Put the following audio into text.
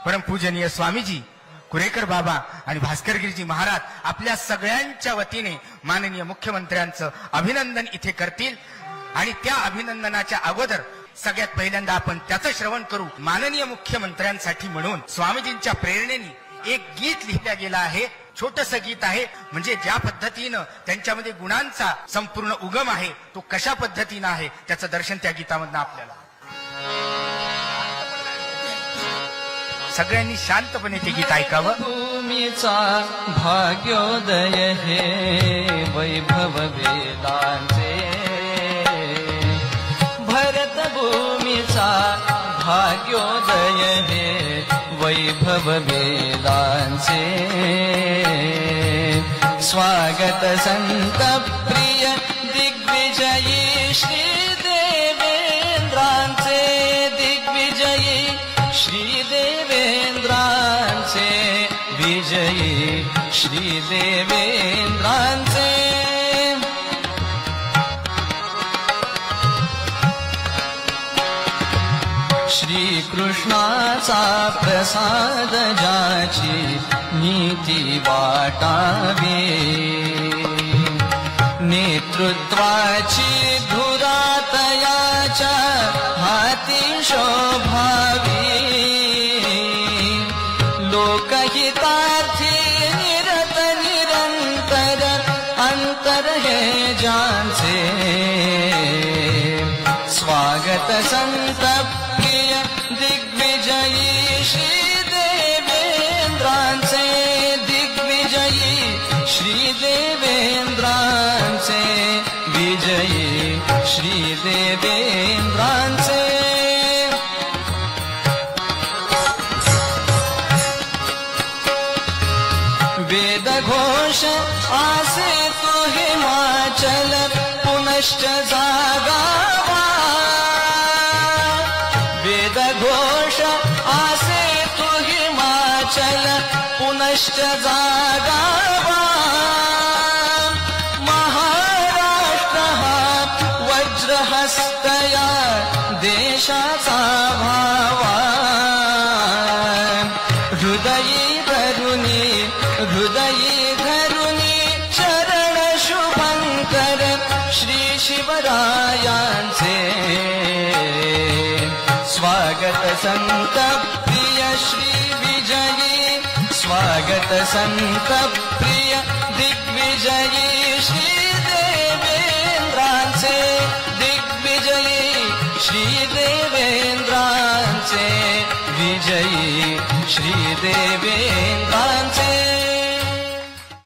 परमपूजनीय स्वामीजी, कुरेकर बाबा आणि भास्करगिरीजी महाराज आपल्या सगळ्यांच्या वतीने माननीय मुख्यमंत्र्यांचं अभिनंदन इथे करतील। आणि त्या अभिनंदनाच्या अगोदर सगळ्यात पहिल्यांदा आपण त्याचं श्रवण करू। माननीय मुख्यमंत्र्यांसाठी म्हणून स्वामीजींच्या प्रेरणेने एक गीत लिहिलं गेलं आहे। छोटस गीत आहे, म्हणजे ज्या पद्धतीनं त्यांच्यामध्ये गुणांचा संपूर्ण उगम आहे तो कशा पद्धतीनं आहे त्याचं दर्शन त्या गीतामधनं आपल्याला। सगळ्यांनी शांतपणे ते गीत ऐकावं। भूमीचा भाग्योदय हे वैभव वेदांचे, भरत भूमीचा भाग्योदय हे वैभव वेदांचे। स्वागत संत प्रिय दिग्विजयी श्री देवेंद्रांचे, दिग्विजयी श्री देवेंद्रांचे, विजयी श्री देवेंद्रांचे। श्री कृष्णाचा प्रसाद ज्याची नीती वाटावी, नेतृत्वाची धुरा तयाच्या हाती शोभावी, लोकहितार्थी निरत निरंतर अंतर हे ज्यांचे। स्वागत संत प्रिय दिग्विजयी श्री देवेंद्रांचे, दिग्विजयी श्री देवेंद्रांचे, विजयी श्री देवेंद्रांचे। वेदघोष आसे तो हिमाचल पुनश्च जागावा, वेदघोष आसे तो हिमाचल पुनश्च जागावा। महाराष्ट्र हा वज्रहस्तया देशाचा भावा, हृदयी धरुनी हृदयी धरुनी चरण शुभंकर श्री शिवरायांचे। स्वागत संत प्रिय श्री विजयी, स्वागत संत प्रिय दिग्विजयी श्री देवेंद्रांचे, दिग्विजयी श्री देवेंद्रांचे, विजयी श्री देवेंद्रांचे।